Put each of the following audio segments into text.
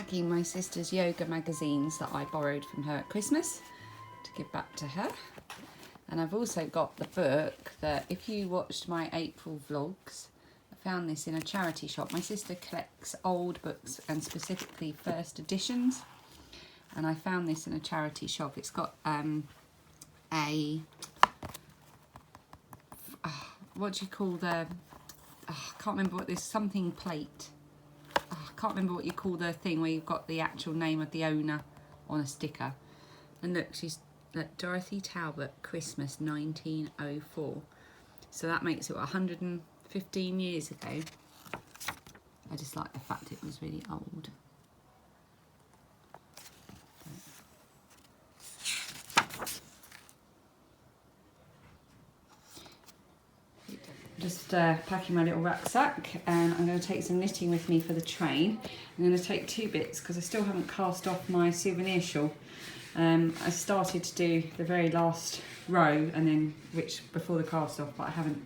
packing my sister's yoga magazines that I borrowed from her at Christmas to give back to her. And I've also got the book that, if you watched my April vlogs, I found this in a charity shop. My sister collects old books and specifically first editions. And I found this in a charity shop. It's got what do you call the, I can't remember what this, something plate. I can't remember what you call the thing where you've got the actual name of the owner on a sticker. And look, she's Dorothy Talbot, Christmas 1904. So that makes it 115 years ago. I just like the fact it was really old. Just packing my little rucksack, and I'm going to take some knitting with me for the train. I'm going to take 2 bits because I still haven't cast off my souvenir shawl. I started to do the very last row and then before the cast off, but I haven't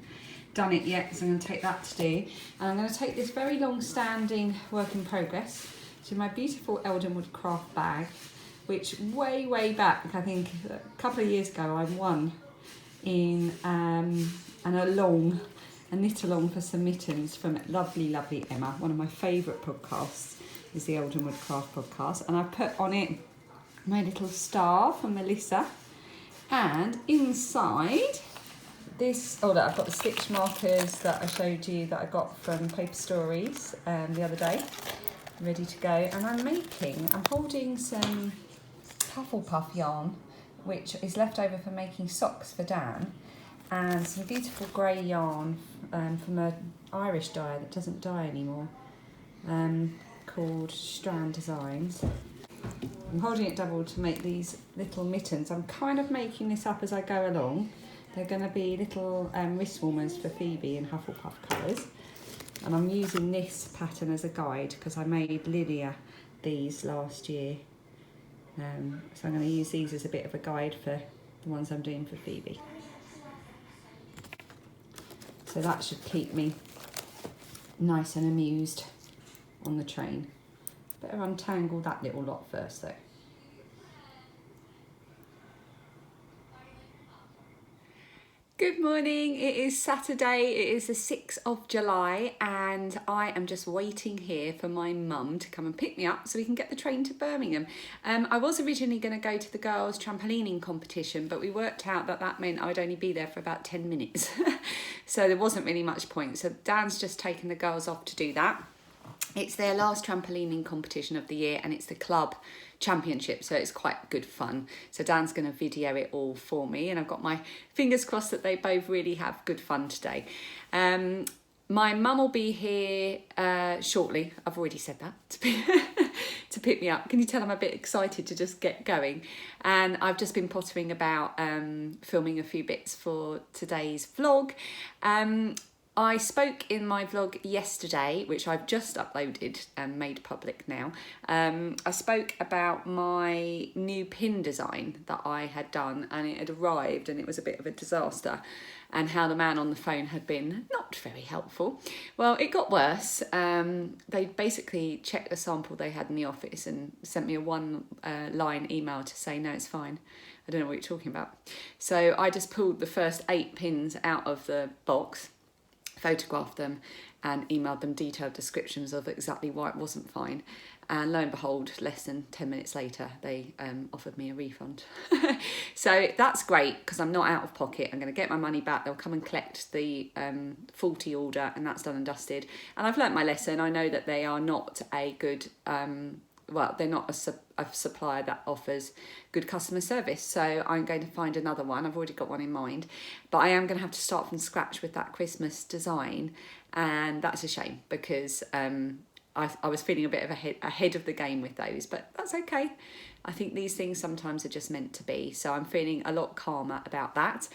done it yet, so I'm going to take that to do. And I'm going to take this very long standing work in progress to my beautiful Eldenwood craft bag, which way back, I think a couple of years ago, I won in a knit along for some mittens from lovely Emma. One of my favourite podcasts is the Eldenwood Craft podcast, and I put on it my little star from Melissa, and inside this, I've got the stitch markers that I showed you that I got from Paper Stories the other day, ready to go. And I'm holding some Hufflepuff yarn, which is left over for making socks for Dan, and some beautiful grey yarn from an Irish dyer that doesn't dye anymore, called Strand Designs. I'm holding it double to make these little mittens. I'm kind of making this up as I go along. They're going to be little wrist warmers for Phoebe in Hufflepuff colours. And I'm using this pattern as a guide because I made Lydia these last year. So I'm going to use these as a bit of a guide for the ones I'm doing for Phoebe. So that should keep me nice and amused on the train. Better untangle that little lot first though. Good morning, it is Saturday, it is the 6th of July, and I am just waiting here for my mum to come and pick me up so we can get the train to Birmingham. I was originally going to go to the girls' trampolining competition, but we worked out that that meant I'd only be there for about 10 minutes. So there wasn't really much point. So Dan's just taken the girls off to do that. It's their last trampolining competition of the year, and it's the club championship, so it's quite good fun. So Dan's going to video it all for me, and I've got my fingers crossed that they both really have good fun today. My mum will be here shortly. I've already said that, to pick me up. Can you tell I'm a bit excited to just get going? And I've just been pottering about filming a few bits for today's vlog. I spoke in my vlog yesterday, which I've just uploaded and made public now. I spoke about my new pin design that I had done, and it had arrived and it was a bit of a disaster, and how the man on the phone had been not very helpful. Well, it got worse. They basically checked the sample they had in the office and sent me a one-line email to say, no, it's fine. I don't know what you're talking about. So I just pulled the first 8 pins out of the box, photographed them and emailed them detailed descriptions of exactly why it wasn't fine, and lo and behold, less than 10 minutes later they offered me a refund. So that's great because I'm not out of pocket. I'm going to get my money back. They'll come and collect the faulty order, and that's done and dusted. And I've learnt my lesson. I know that they are not a good they're not a supplier that offers good customer service, so I'm going to find another one. I've already got one in mind, but I am going to have to start from scratch with that Christmas design, and that's a shame because I was feeling a bit of ahead of the game with those, but that's okay. I think these things sometimes are just meant to be, so I'm feeling a lot calmer about that.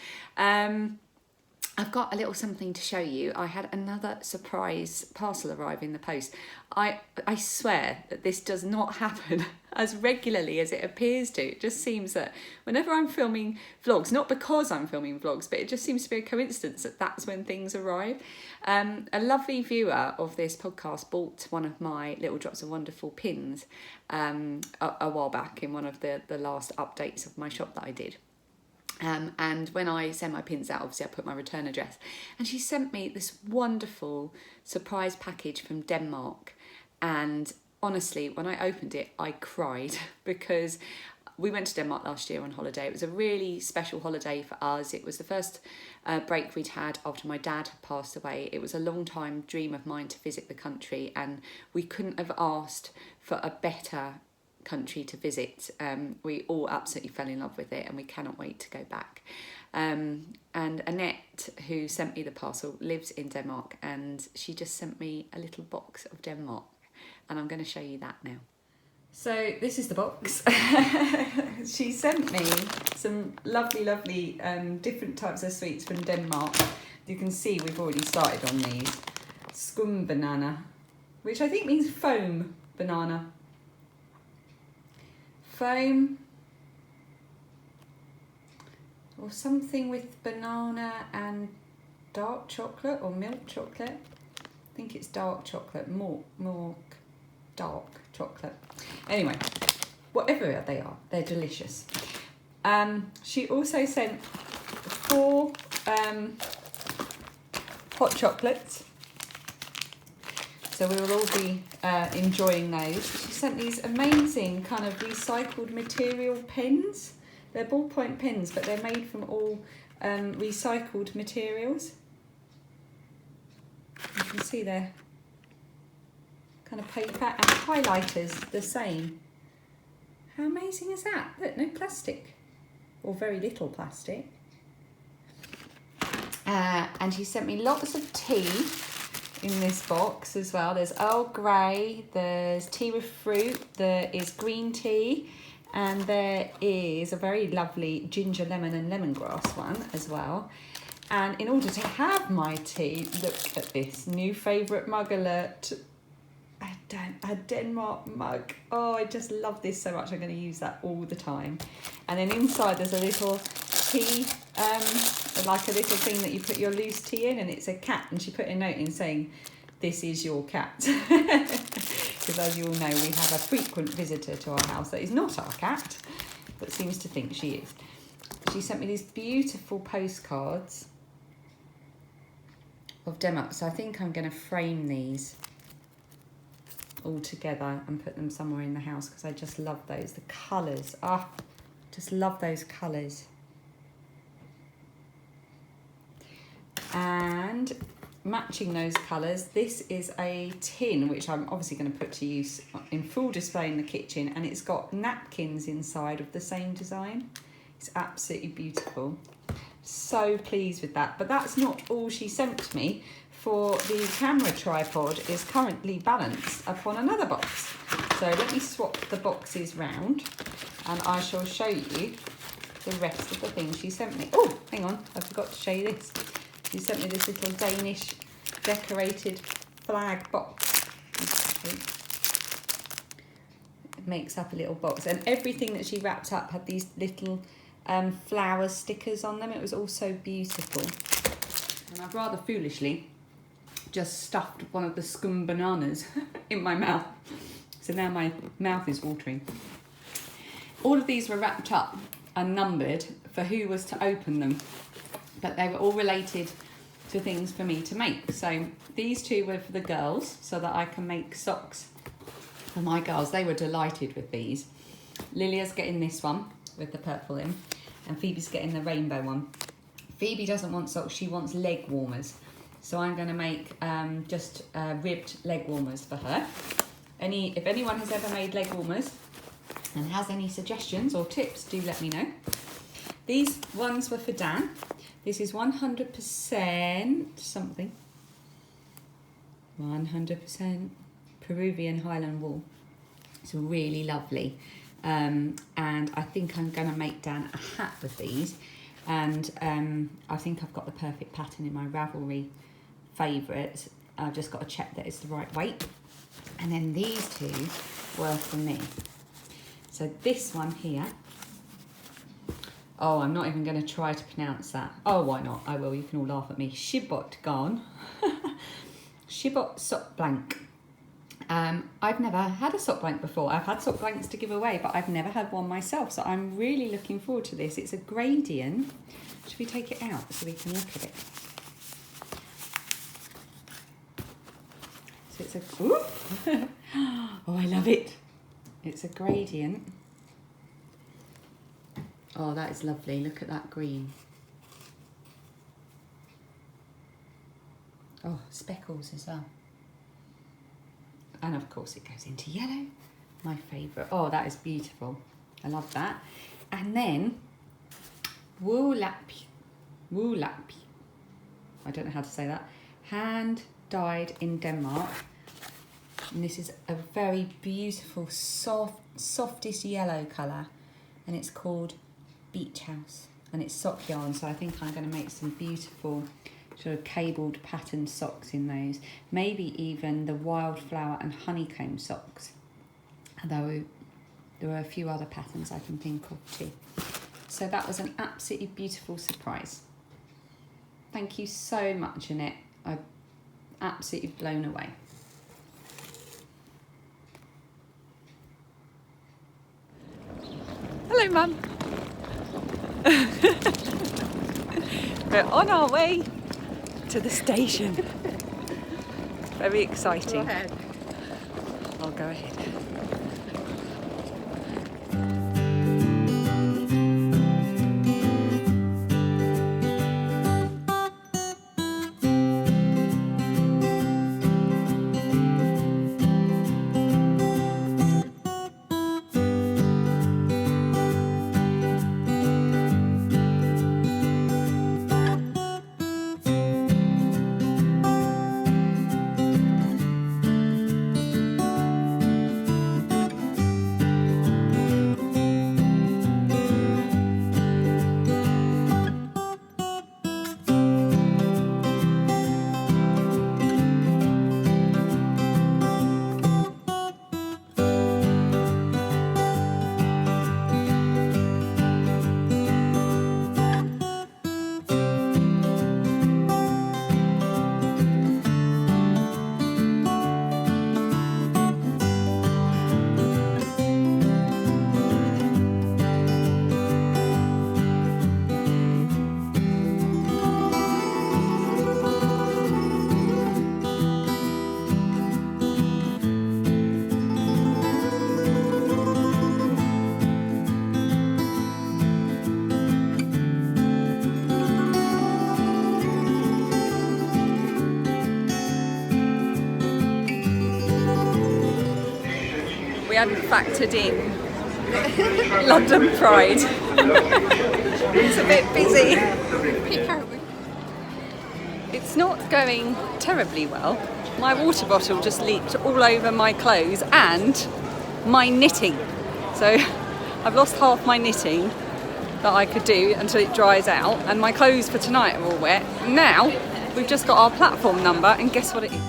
I've got a little something to show you. I had another surprise parcel arrive in the post. I swear that this does not happen as regularly as it appears to. It just seems that whenever I'm filming vlogs, not because I'm filming vlogs, but it just seems to be a coincidence that that's when things arrive. A lovely viewer of this podcast bought one of my Little Drops of Wonderful pins a while back in one of the last updates of my shop that I did. And when I send my pins out, obviously I put my return address. And she sent me this wonderful surprise package from Denmark. And honestly, when I opened it, I cried because we went to Denmark last year on holiday. It was a really special holiday for us. It was the first break we'd had after my dad had passed away. It was a long time dream of mine to visit the country, and we couldn't have asked for a better country to visit. We all absolutely fell in love with it, and we cannot wait to go back. And Annette, who sent me the parcel, lives in Denmark, and she just sent me a little box of Denmark, and I'm going to show you that now. So this is the box. She sent me some lovely different types of sweets from Denmark. You can see we've already started on these. Skum banana, which I think means foam banana. Foam or something with banana and dark chocolate or milk chocolate. I think it's dark chocolate, more dark chocolate. Anyway, whatever they are, they're delicious. She also sent 4 hot chocolates. So we will all be enjoying those. She sent these amazing kind of recycled material pens. They're ballpoint pens, but they're made from all recycled materials. You can see they're kind of paper, and highlighters the same. How amazing is that? Look, no plastic, or very little plastic. And she sent me lots of tea in this box as well. There's Earl Grey, there's tea with fruit, there is green tea, and there is a very lovely ginger, lemon and lemongrass one as well. And in order to have my tea, look at this new favourite mug alert. A Denmark mug. Oh, I just love this so much. I'm going to use that all the time. And then inside there's a little tea, like a little thing that you put your loose tea in, and it's a cat, and she put a note in saying, "This is your cat." Because as you all know, we have a frequent visitor to our house that is not our cat, but seems to think she is. She sent me these beautiful postcards of Denmark, so I think I'm going to frame these all together and put them somewhere in the house because I just love those. The colours, just love those colours. And matching those colours, this is a tin which I'm obviously going to put to use in full display in the kitchen, and it's got napkins inside of the same design. It's absolutely beautiful. So pleased with that. But that's not all she sent me, for the camera tripod is currently balanced upon another box. So let me swap the boxes round and I shall show you the rest of the things she sent me. Oh, hang on, I forgot to show you this. She sent me this little Danish decorated flag box. It makes up a little box, and everything that she wrapped up had these little flower stickers on them. It was all so beautiful. And I've rather foolishly just stuffed one of the scum bananas in my mouth. So now my mouth is watering. All of these were wrapped up and numbered for who was to open them, but they were all related to things for me to make. So these 2 were for the girls, so that I can make socks for my girls. They were delighted with these. Lilia's getting this one with the purple in, and Phoebe's getting the rainbow one. Phoebe doesn't want socks, she wants leg warmers. So I'm going to make just ribbed leg warmers for her. If anyone has ever made leg warmers and has any suggestions or tips, do let me know. These ones were for Dan. This is 100% something. 100% Peruvian Highland wool. It's really lovely. And I think I'm going to make Dan a hat with these. And I think I've got the perfect pattern in my Ravelry favourites. I've just got to check that it's the right weight. And then these two were for me. So this one here, oh, I'm not even going to try to pronounce that. Oh, why not? I will. You can all laugh at me. Shibot Garn. Shibot Sock Blank. I've never had a sock blank before. I've had sock blanks to give away, but I've never had one myself. So I'm really looking forward to this. It's a gradient. Should we take it out so we can look at it? So it's a, ooh. Oh, I love it. It's a gradient. Oh, that is lovely. Look at that green. Oh, speckles as well. And of course it goes into yellow, my favourite. Oh, that is beautiful. I love that. And then woolapi. I don't know how to say that. Hand dyed in Denmark. And this is a very beautiful, softest yellow colour. And it's called Beach House. And it's sock yarn, so I think I'm going to make some beautiful sort of cabled patterned socks in those. Maybe even the wildflower and honeycomb socks. Although there are a few other patterns I can think of too. So that was an absolutely beautiful surprise. Thank you so much, Annette. I'm absolutely blown away. Hello, Mum. We're on our way to the station. Very exciting. Go ahead. I'll go ahead. We hadn't factored in London Pride. It's a bit busy. It's not going terribly well. My water bottle just leaked all over my clothes and my knitting. So I've lost half my knitting that I could do until it dries out, and my clothes for tonight are all wet. Now we've just got our platform number, and guess what it is?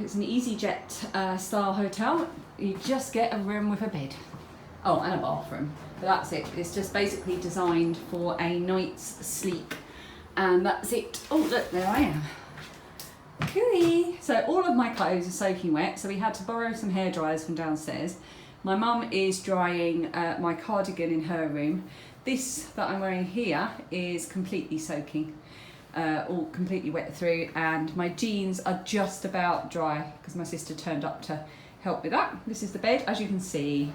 It's an EasyJet style hotel. You just get a room with a bed. Oh, and a bathroom. But that's it. It's just basically designed for a night's sleep. And that's it. Oh, look, there I am. Cooey. So all of my clothes are soaking wet, so we had to borrow some hairdryers from downstairs. My mum is drying my cardigan in her room. This that I'm wearing here is completely soaking. All completely wet through, and my jeans are just about dry because my sister turned up to help with that. This is the bed, as you can see.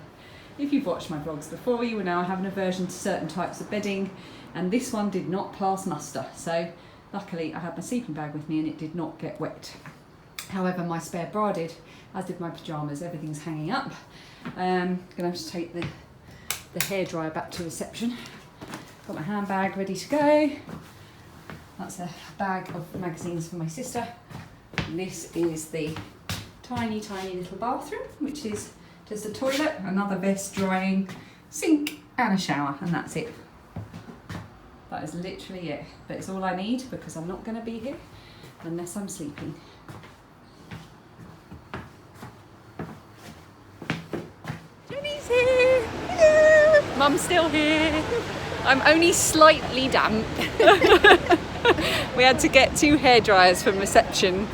If you've watched my vlogs before, you will know I have an aversion to certain types of bedding, and this one did not pass muster. So luckily I had my sleeping bag with me and it did not get wet. However, my spare bra did, as did my pyjamas. Everything's hanging up. Gonna have to take the hairdryer back to reception. Got my handbag ready to go. That's a bag of magazines for my sister. And this is the tiny, tiny little bathroom, which is just a toilet, another vest drying, sink and a shower, and that's it. That is literally it. But it's all I need because I'm not going to be here unless I'm sleeping. Jenny's here! Hello! Mum's still here. I'm only slightly damp. We had to get 2 hairdryers from reception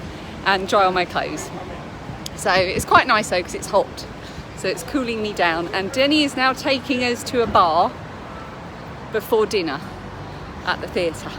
and dry all my clothes. So it's quite nice though because it's hot. So it's cooling me down. And Jenny is now taking us to a bar before dinner at the theatre.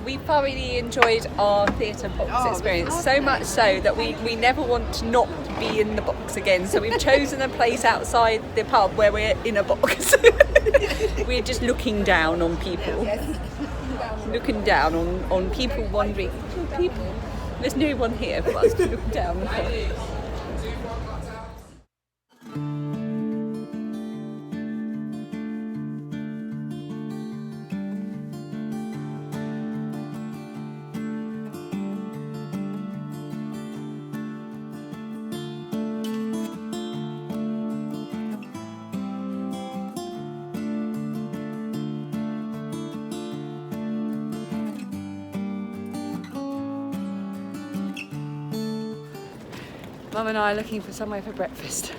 We thoroughly enjoyed our theatre box experience, so much so that we never want to not be in the box again. So we've chosen a place outside the pub where we're in a box. We're just looking down on people. Looking down on people wandering. People. There's no one here for us to look down on. Mum and I are looking for somewhere for breakfast.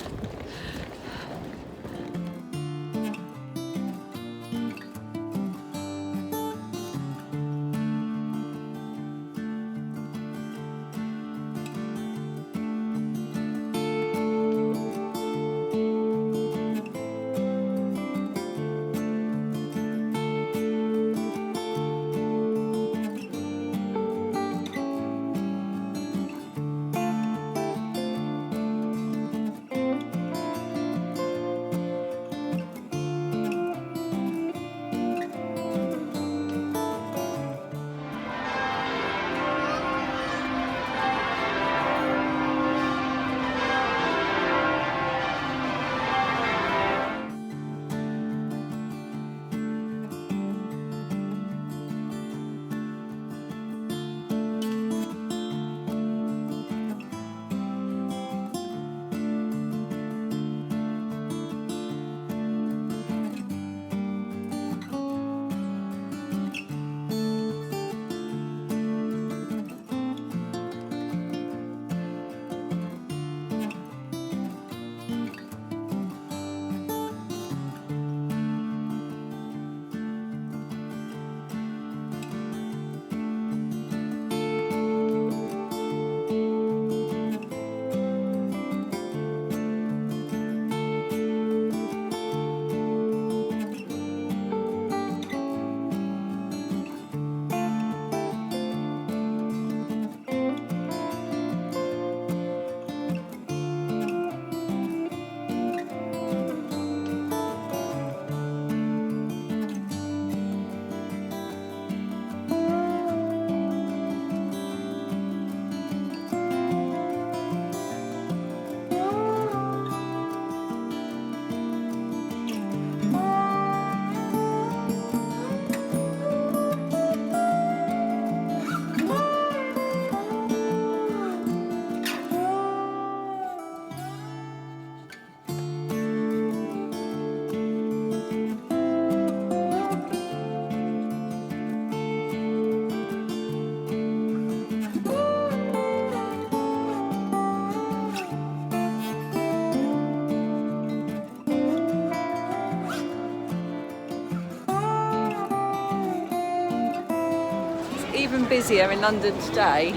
even busier in London today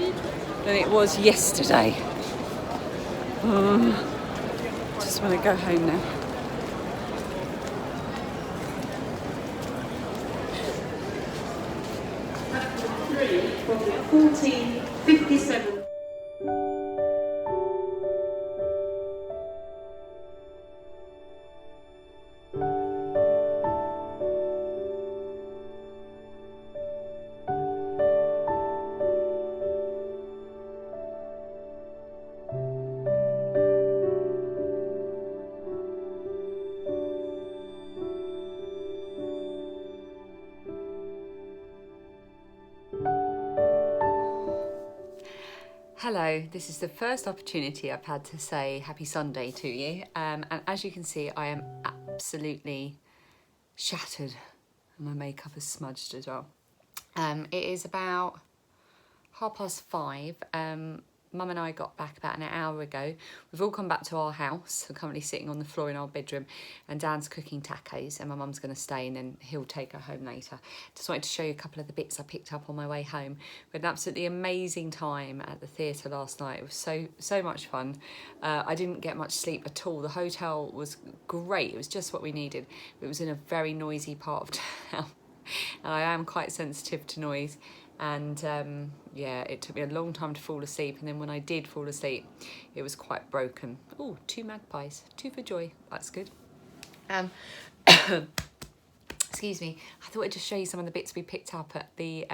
than it was yesterday. Just want to go home now. From 1457. Hello, this is the first opportunity I've had to say happy Sunday to you, and as you can see I am absolutely shattered and my makeup is smudged as well. It is about 5:30. Mum and I got back about an hour ago. We've all come back to our house. We're currently sitting on the floor in our bedroom and Dan's cooking tacos and my mum's going to stay and then he'll take her home later. Just wanted to show you a couple of the bits I picked up on my way home. We had an absolutely amazing time at the theatre last night. It was so much fun. I didn't get much sleep at all. The hotel was great. It was just what we needed. It was in a very noisy part of town and I am quite sensitive to noise. And yeah, it took me a long time to fall asleep, and then when I did fall asleep it was quite broken. Oh, 2 magpies, 2 for joy, that's good. Excuse me, I thought I'd just show you some of the bits we picked up at the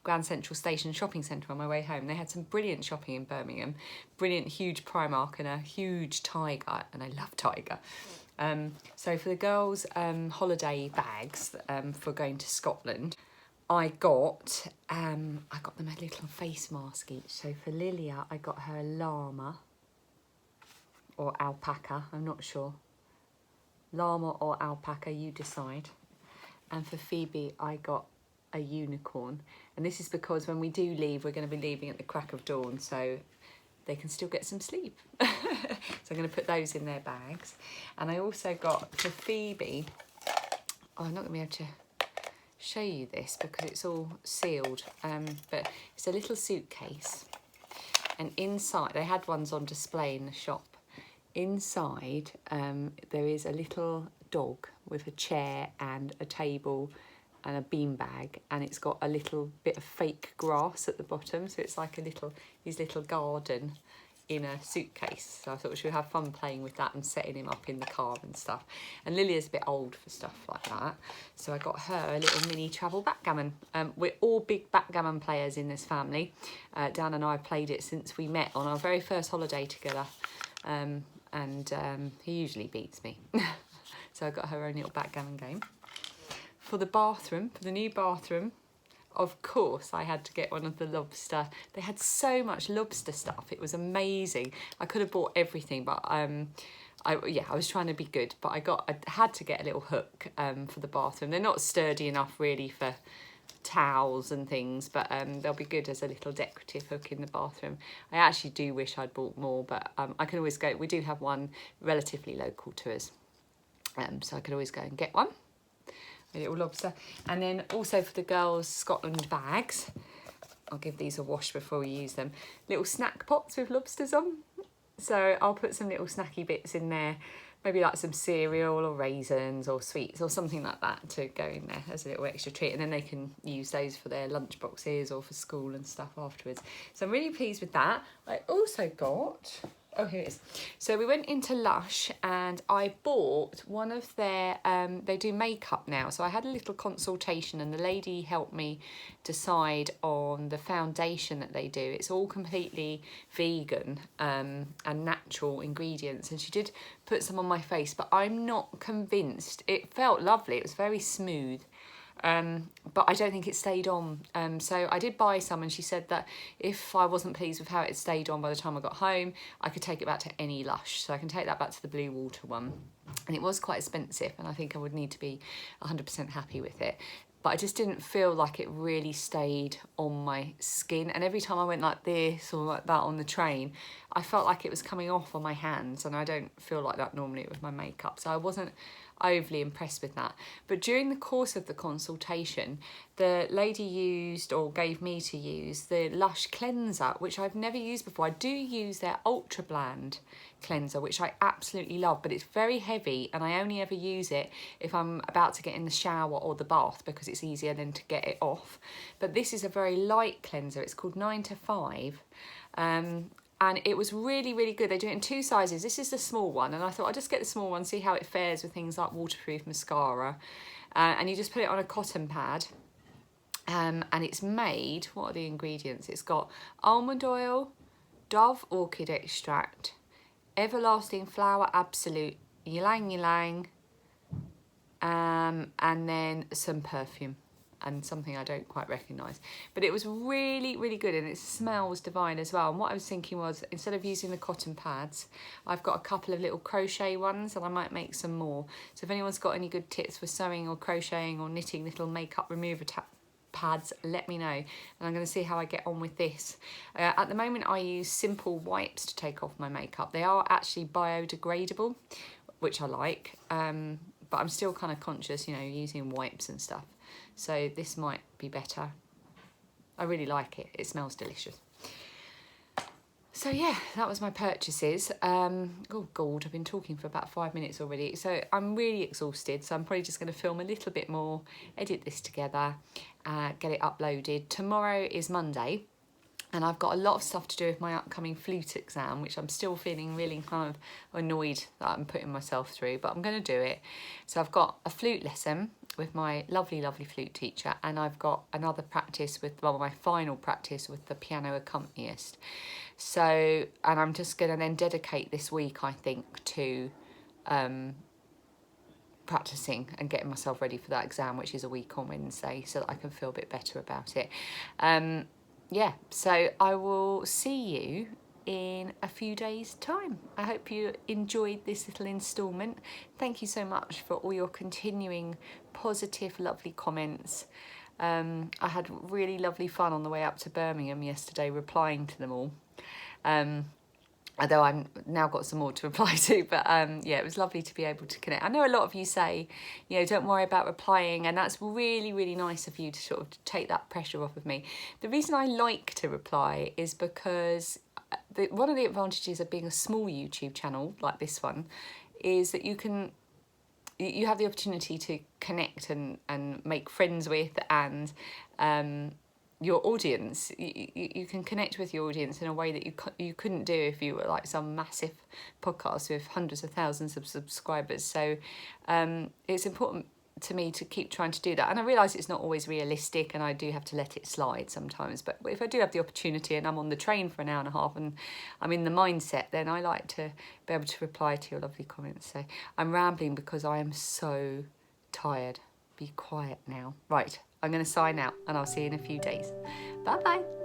Grand Central Station shopping centre on my way home. They had some brilliant shopping in Birmingham, brilliant huge Primark and a huge Tiger, and I love Tiger. So for the girls' holiday bags for going to Scotland, I got them a little face mask each. So for Lilia, I got her a llama or alpaca, I'm not sure. Llama or alpaca, you decide. And for Phoebe, I got a unicorn. And this is because when we do leave, we're going to be leaving at the crack of dawn, so they can still get some sleep. So I'm going to put those in their bags. And I also got for Phoebe, oh, I'm not going to be able to show you this because it's all sealed, but it's a little suitcase, and inside, they had ones on display in the shop. Inside there is a little dog with a chair and a table and a beanbag, and it's got a little bit of fake grass at the bottom, so it's like his little garden in a suitcase. So I thought she would have fun playing with that and setting him up in the car and stuff. And Lilia's a bit old for stuff like that, so I got her a little mini travel backgammon. We're all big backgammon players in this family. Dan and I have played it since we met on our very first holiday together, and he usually beats me. So I got her own little backgammon game. For the bathroom, for the new bathroom, of course I had to get one of the lobster. They had so much lobster stuff, it was amazing. I could have bought everything, but I was trying to be good, but I had to get a little hook for the bathroom. They're not sturdy enough really for towels and things, but they'll be good as a little decorative hook in the bathroom. I actually do wish I'd bought more, but I can always go. We do have one relatively local to us, so I could always go and get one. A little lobster. And then also for the girls' Scotland bags, I'll give these a wash before we use them, little snack pots with lobsters on. So I'll put some little snacky bits in there, maybe like some cereal or raisins or sweets or something like that to go in there as a little extra treat, and then they can use those for their lunch boxes or for school and stuff afterwards. So I'm really pleased with that. I also got, oh, here it is. So we went into Lush and I bought one of their, they do makeup now. So I had a little consultation and the lady helped me decide on the foundation that they do. It's all completely vegan and natural ingredients. And she did put some on my face, but I'm not convinced. It felt lovely. It was very smooth. But I don't think it stayed on. So I did buy some, and she said that if I wasn't pleased with how it stayed on by the time I got home, I could take it back to any Lush. So I can take that back to the Blue Water one. And it was quite expensive, and I think I would need to be 100% happy with it. but I just didn't feel like it really stayed on my skin. And every time I went like this or like that on the train, I felt like it was coming off on my hands, and I don't feel like that normally with my makeup. So I wasn't overly impressed with that. But during the course of the consultation, the lady used, or gave me to use, the Lush cleanser, which I've never used before. I do use their Ultra Bland cleanser, which I absolutely love, but it's very heavy, and I only ever use it if I'm about to get in the shower or the bath, because it's easier than to get it off. But this is a very light cleanser. It's called 9 to 5. And it was really, really good. They do it in 2 sizes. This is the small one, and I thought I'd just get the small one, see how it fares with things like waterproof mascara. And you just put it on a cotton pad. And it's made, what are the ingredients? It's got almond oil, Dove orchid extract, everlasting flower absolute, ylang ylang, and then some perfume and something I don't quite recognise. But it was really, really good, and it smells divine as well. And what I was thinking was, instead of using the cotton pads, I've got a couple of little crochet ones, and I might make some more. So if anyone's got any good tips for sewing or crocheting or knitting little makeup remover pads, let me know, and I'm going to see how I get on with this. At the moment I use simple wipes to take off my makeup. They are actually biodegradable, which I like, but I'm still kind of conscious, you know, using wipes and stuff. So this might be better. I really like it. It smells delicious. So yeah, that was my purchases. Oh God, I've been talking for about 5 minutes already. So I'm really exhausted. So I'm probably just going to film a little bit more, edit this together, get it uploaded. Tomorrow is Monday, and I've got a lot of stuff to do with my upcoming flute exam, which I'm still feeling really kind of annoyed that I'm putting myself through, but I'm going to do it. So I've got a flute lesson with my lovely, lovely flute teacher, and I've got another practice with, well, my final practice with the piano accompanist. So, and I'm just going to then dedicate this week, I think, to practicing and getting myself ready for that exam, which is a week on Wednesday, so that I can feel a bit better about it. Yeah, so I will see you in a few days' time. I hope you enjoyed this little instalment. Thank you so much for all your continuing positive, lovely comments. I had really lovely fun on the way up to Birmingham yesterday, replying to them all. Although I've now got some more to reply to, but yeah, it was lovely to be able to connect. I know a lot of you say, you know, don't worry about replying, and that's really, really nice of you to sort of take that pressure off of me. The reason I like to reply is because one of the advantages of being a small YouTube channel like this one is that you have the opportunity to connect and make friends with, and your audience. You can connect with your audience in a way that you couldn't do if you were like some massive podcast with hundreds of thousands of subscribers. So it's important to me to keep trying to do that, and I realise it's not always realistic, and I do have to let it slide sometimes. But if I do have the opportunity and I'm on the train for an hour and a half and I'm in the mindset, then I like to be able to reply to your lovely comments. So I'm rambling because I am so tired. Be quiet now. Right, I'm going to sign out, and I'll see you in a few days. Bye bye.